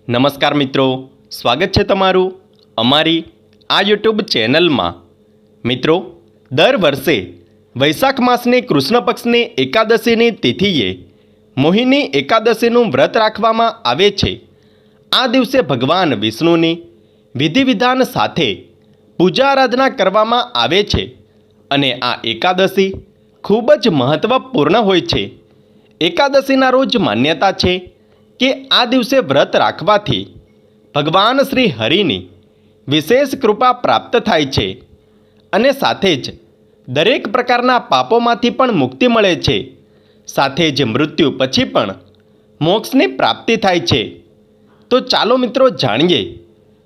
નમસ્કાર મિત્રો, સ્વાગત છે તમારું અમારી આ યુટ્યુબ ચેનલમાં। મિત્રો, દર વર્ષે વૈશાખ માસની કૃષ્ણ પક્ષની એકાદશીની તિથિએ મોહિની એકાદશીનું વ્રત રાખવામાં આવે છે। આ દિવસે ભગવાન વિષ્ણુની વિધિ વિધાન સાથે પૂજા આરાધના કરવામાં આવે છે અને આ એકાદશી ખૂબ જ મહત્ત્વપૂર્ણ હોય છે। એકાદશીના રોજ માન્યતા છે કે આ દિવસે વ્રત રાખવાથી ભગવાન શ્રી હરિની વિશેષ કૃપા પ્રાપ્ત થાય છે અને સાથે જ દરેક પ્રકારના પાપોમાંથી પણ મુક્તિ મળે છે, સાથે જ મૃત્યુ પછી પણ મોક્ષની પ્રાપ્તિ થાય છે। તો ચાલો મિત્રો જાણીએ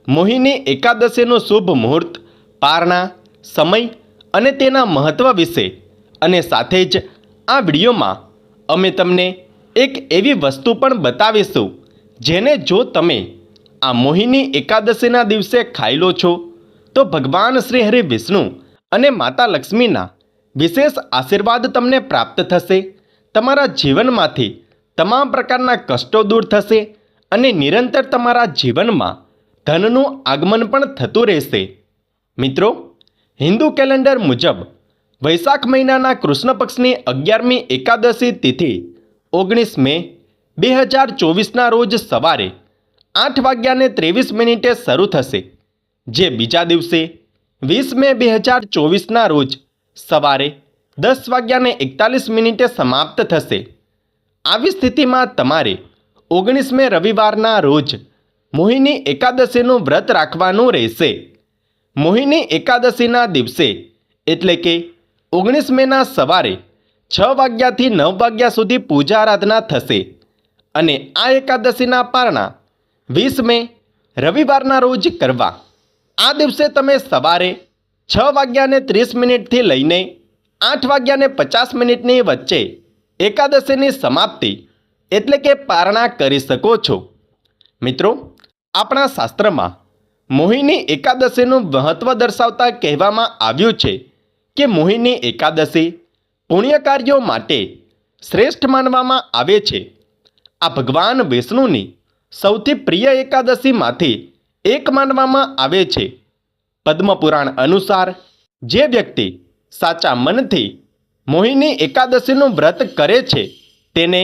મોહિની એકાદશીનો શુભ મુહૂર્ત, પારણા, સમય અને તેના મહત્ત્વ વિશે। અને સાથે જ આ વિડીયોમાં અમે તમને એક એવી વસ્તુ પણ બતાવીશું જેને જો તમે આ મોહિની એકાદશીના દિવસે ખાઈ લો છો તો ભગવાન શ્રી હરિ વિષ્ણુ અને માતા લક્ષ્મીના વિશેષ આશીર્વાદ તમને પ્રાપ્ત થશે। તમારા જીવનમાંથી તમામ પ્રકારના કષ્ટો દૂર થશે અને નિરંતર તમારા જીવનમાં ધનનું આગમન પણ થતું રહેશે। મિત્રો, હિન્દુ કેલેન્ડર મુજબ વૈશાખ મહિનાના કૃષ્ણ પક્ષની 11મી એકાદશી તિથિ 19 મે 2024ના રોજ સવારે 8:23 શરૂ થશે, જે બીજા દિવસે 20 મે 2024ના રોજ સવારે 10:41 સમાપ્ત થશે। આવી સ્થિતિમાં તમારે 19 મે રવિવારના રોજ મોહિની એકાદશીનું વ્રત રાખવાનું રહેશે। મોહિની એકાદશીના દિવસે એટલે કે 19 મેના સવારે 6 વાગ્યાથી 9 વાગ્યા સુધી પૂજા આરાધના થશે અને આ એકાદશીના પારણા 20 મે રવિવારના રોજ કરવા। આ દિવસે તમે સવારે 6:30 લઈને 8:50 વચ્ચે એકાદશીની સમાપ્તિ એટલે કે પારણા કરી શકો છો। મિત્રો, આપણા શાસ્ત્રમાં મોહિની એકાદશીનું મહત્ત્વ દર્શાવતા કહેવામાં આવ્યું છે કે મોહિની એકાદશી પુણ્ય કાર્યો માટે શ્રેષ્ઠ માનવામાં આવે છે। આ ભગવાન વિષ્ણુની સૌથી પ્રિય એકાદશીમાંથી એક માનવામાં આવે છે। પદ્મપુરાણ અનુસાર જે વ્યક્તિ સાચા મનથી મોહિની એકાદશીનું વ્રત કરે છે તેને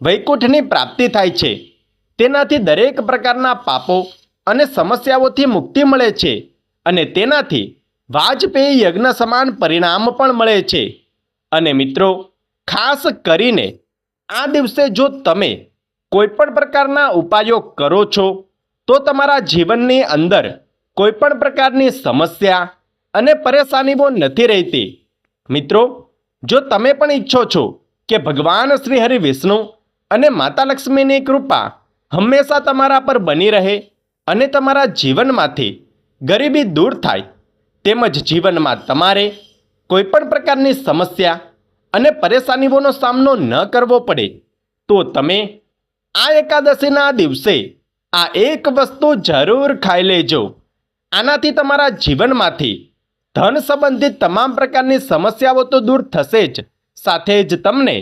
વૈકુંઠની પ્રાપ્તિ થાય છે। તેનાથી દરેક પ્રકારના પાપો અને સમસ્યાઓથી મુક્તિ મળે છે અને તેનાથી વાજપેયી યજ્ઞ સમાન પરિણામ પણ મળે છે। અને મિત્રો, ખાસ કરીને આ દિવસે જો તમે કોઈપણ પ્રકારના ઉપાયો કરો છો તો તમારા જીવનની અંદર કોઈપણ પ્રકારની સમસ્યા અને પરેશાનીઓ નથી રહેતી। મિત્રો, જો તમે પણ ઈચ્છો છો કે ભગવાન શ્રી હરિ વિષ્ણુ અને માતા લક્ષ્મીની કૃપા હંમેશા તમારા પર બની રહે અને તમારા જીવનમાંથી ગરીબી દૂર થાય, તેમજ જીવનમાં તમારે કોઈપણ પ્રકારની સમસ્યા અને પરેશાનીઓનો સામનો ન કરવો પડે, તો તમે આ એકાદશીના દિવસે આ એક વસ્તુ જરૂર ખાઈ લેજો। આનાથી તમારા જીવનમાંથી ધન સંબંધિત તમામ પ્રકારની સમસ્યાઓ તો દૂર થશે જ, સાથે જ તમને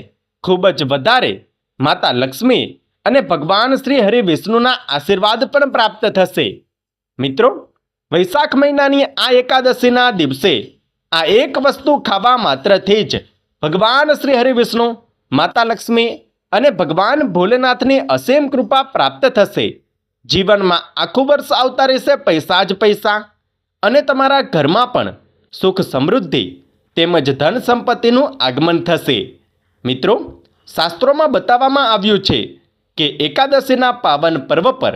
ખૂબ જ વધારે માતા લક્ષ્મી અને ભગવાન શ્રી હરિ વિષ્ણુના આશીર્વાદ પણ પ્રાપ્ત થશે। મિત્રો, વૈશાખ મહિનાની આ એકાદશીના દિવસે આ એક વસ્તુ ખાવા માત્રથી જ ભગવાન શ્રી હરિ વિષ્ણુ, માતા લક્ષ્મી અને ભગવાન ભોલેનાથની અસીમ કૃપા પ્રાપ્ત થશે। જીવનમાં આખું વર્ષ આવતા રહેશે પૈસા જ પૈસા અને તમારા ઘરમાં પણ સુખ સમૃદ્ધિ તેમજ ધન સંપત્તિનું આગમન થશે। મિત્રો, શાસ્ત્રોમાં બતાવવામાં આવ્યું છે કે એકાદશીના પાવન પર્વ પર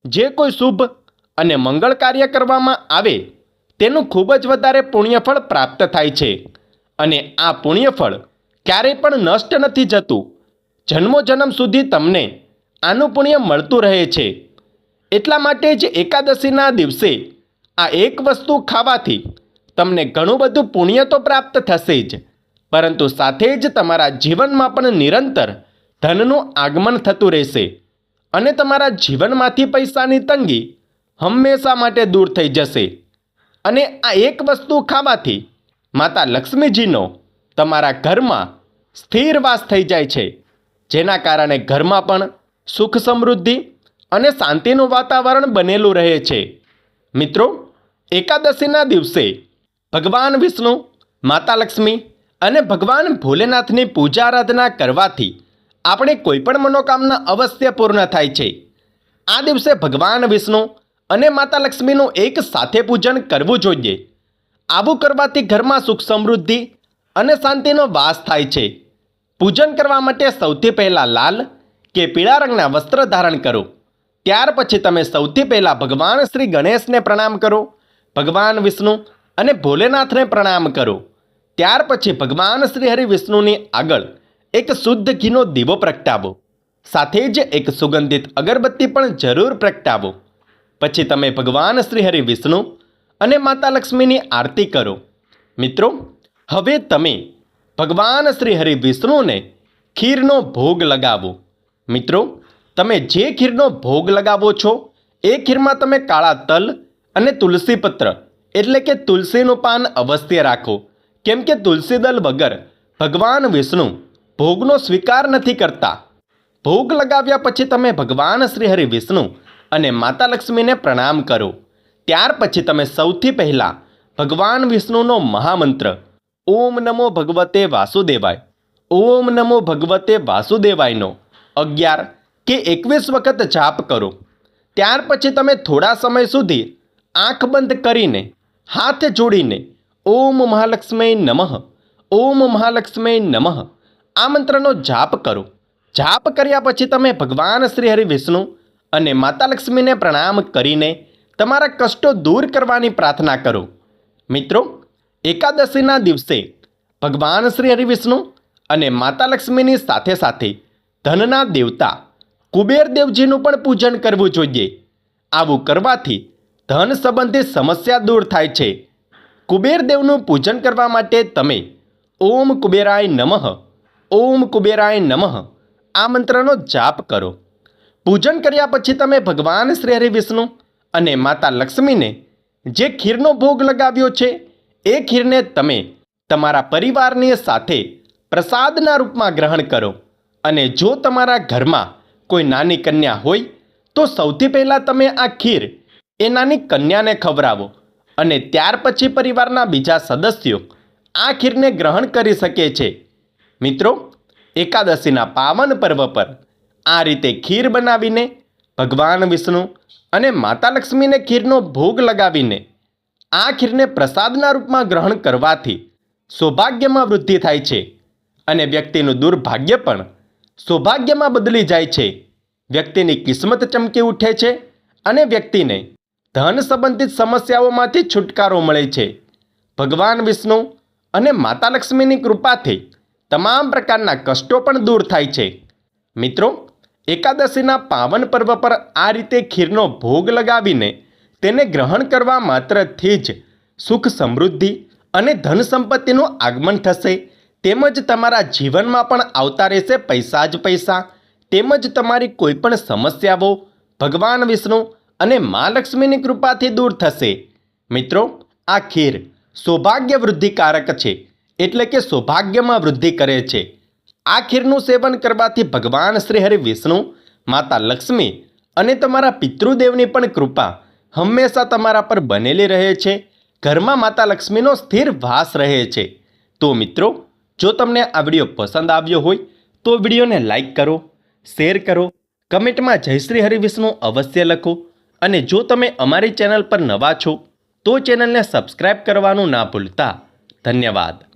જે કોઈ શુભ અને મંગળ કાર્ય કરવામાં આવે તેનું ખૂબ જ વધારે પુણ્યફળ પ્રાપ્ત થાય છે અને આ પુણ્યફળ ક્યારેય પણ નષ્ટ નથી જતું, જન્મો જન્મ સુધી તમને આનું પુણ્ય મળતું રહે છે। એટલા માટે જ એકાદશીના દિવસે આ એક વસ્તુ ખાવાથી તમને ઘણું બધું પુણ્ય તો પ્રાપ્ત થશે જ, પરંતુ સાથે જ તમારા જીવનમાં પણ નિરંતર ધનનું આગમન થતું રહેશે અને તમારા જીવનમાંથી પૈસાની તંગી હંમેશા માટે દૂર થઈ જશે। અને આ એક વસ્તુ ખાવાથી માતા લક્ષ્મીજીનો તમારા ઘરમાં સ્થિર વાસ થઈ જાય છે, જેના કારણે ઘરમાં પણ સુખ સમૃદ્ધિ અને શાંતિનું વાતાવરણ બનેલું રહે છે. મિત્રો, એકાદશીના દિવસે ભગવાન વિષ્ણુ, માતા લક્ષ્મી અને ભગવાન ભોલેનાથની પૂજા આરાધના કરવાથી આપણે કોઈપણ મનોકામના અવશ્ય પૂર્ણ થાય છે. આ દિવસે ભગવાન વિષ્ણુ અને માતા લક્ષ્મીનું એક સાથે પૂજન કરવું જોઈએ. આવું કરવાથી ઘરમાં સુખ સમૃદ્ધિ અને શાંતિનો વાસ થાય છે. પૂજન કરવા માટે સૌથી પહેલાં લાલ કે પીળા રંગના વસ્ત્ર ધારણ કરો. ત્યાર પછી તમે સૌથી પહેલાં ભગવાન શ્રી ગણેશને પ્રણામ કરો, ભગવાન વિષ્ણુ અને ભોલેનાથને પ્રણામ કરો. ત્યાર પછી ભગવાન શ્રી હરિ વિષ્ણુની આગળ એક શુદ્ધ ઘીનો દીવો પ્રગટાવો. સાથે જ એક સુગંધિત અગરબત્તી પણ જરૂર પ્રગટાવો. પછી તમે ભગવાન શ્રી હરિ વિષ્ણુ અને માતા લક્ષ્મીની આરતી કરો. મિત્રો, હવે તમે ભગવાન શ્રી હરિ વિષ્ણુને ખીરનો ભોગ લગાવો. મિત્રો, તમે જે ખીરનો ભોગ લગાવો છો એ ખીરમાં તમે કાળા તલ અને તુલસી પત્ર એટલે કે તુલસીનું પાન અવશ્ય રાખો. કેમ કે તુલસી દલ વગર ભગવાન વિષ્ણુ ભોગનો સ્વીકાર નથી કરતા. ભોગ લગાવ્યા પછી તમે ભગવાન શ્રી હરિ વિષ્ણુ અને માતા લક્ષ્મીને પ્રણામ કરો. ત્યાર પછી તમે સૌથી પહેલાં ભગવાન વિષ્ણુનો મહામંત્ર ઓમ નમો ભગવતે વાસુદેવાય, ઓમ નમો ભગવતે વાસુદેવાયનો 11 કે 21 વખત જાપ કરો. ત્યાર પછી તમે થોડા સમય સુધી આંખ બંધ કરીને હાથ જોડીને ઓમ મહાલક્ષ્મી નમઃ, ઓમ મહાલક્ષ્મી નમઃ આ મંત્રનો જાપ કરો. જાપ કર્યા પછી તમે ભગવાન શ્રી હરિ વિષ્ણુ અને માતા લક્ષ્મીને પ્રણામ કરીને તમારા કષ્ટો દૂર કરવાની પ્રાર્થના કરો. મિત્રો, એકાદશીના દિવસે ભગવાન શ્રી હરિ વિષ્ણુ અને માતા લક્ષ્મીની સાથે સાથે ધનના દેવતા કુબેર દેવજીનું પણ પૂજન કરવું જોઈએ. આવું કરવાથી ધન સંબંધિત સમસ્યા દૂર થાય છે. કુબેર દેવનું પૂજન કરવા માટે તમે ઓમ કુબેરાય નમઃ, ઓમ કુબેરાય નમઃ આ મંત્રનો જાપ કરો. પૂજન કર્યા પછી તમે ભગવાન શ્રી હરિ વિષ્ણુ અને માતા લક્ષ્મીને જે ખીરનો ભોગ લગાવ્યો છે એ ખીરને તમે તમારા પરિવારની સાથે પ્રસાદના રૂપમાં ગ્રહણ કરો. અને જો તમારા ઘરમાં કોઈ નાની કન્યા હોય તો સૌથી પહેલાં તમે આ ખીર એ નાની કન્યાને ખવડાવો અને ત્યાર પછી પરિવારના બીજા સદસ્યો આ ખીરને ગ્રહણ કરી શકે છે. મિત્રો, એકાદશીના પાવન પર્વ પર આ રીતે ખીર બનાવીને ભગવાન વિષ્ણુ અને માતા લક્ષ્મીને ખીરનો ભોગ લગાવીને આ ખીરને પ્રસાદના રૂપમાં ગ્રહણ કરવાથી સૌભાગ્યમાં વૃદ્ધિ થાય છે અને વ્યક્તિનું દુર્ભાગ્ય પણ સૌભાગ્યમાં બદલી જાય છે. વ્યક્તિની કિસ્મત ચમકી ઉઠે છે અને વ્યક્તિને ધન સંબંધિત સમસ્યાઓમાંથી છુટકારો મળે છે. ભગવાન વિષ્ણુ અને માતા લક્ષ્મીની કૃપાથી તમામ પ્રકારના કષ્ટો પણ દૂર થાય છે. મિત્રો, એકાદશીના પાવન પર્વ પર આ રીતે ખીરનો ભોગ લગાવીને તેને ગ્રહણ કરવા માત્રથી જ સુખ સમૃદ્ધિ અને ધન સંપત્તિનું આગમન થશે. તેમજ તમારા જીવનમાં પણ આવતા રહેશે પૈસા જ પૈસા. તેમજ તમારી કોઈપણ સમસ્યાઓ ભગવાન વિષ્ણુ અને મા લક્ષ્મીની કૃપાથી દૂર થશે. મિત્રો, આ ખીર સૌભાગ્ય વૃદ્ધિકારક છે, એટલે કે સૌભાગ્યમાં વૃદ્ધિ કરે છે. આ ખીરનું સેવન કરવાથી ભગવાન શ્રી હરિ વિષ્ણુ, માતા લક્ષ્મી અને તમારા પિતૃદેવની પણ કૃપા હંમેશા તમારા પર બનેલી રહે છે. ઘરમાં માતા લક્ષ્મીનો સ્થિર વાસ રહે છે. તો મિત્રો, જો તમને આ વિડીયો પસંદ આવ્યો હોય તો વિડીયોને લાઈક કરો, શેર કરો, કમેન્ટમાં જય શ્રી હરિ વિષ્ણુ અવશ્ય લખો. અને જો તમે અમારી ચેનલ પર નવા છો તો ચેનલને સબસ્ક્રાઈબ કરવાનું ના ભૂલતા. ધન્યવાદ.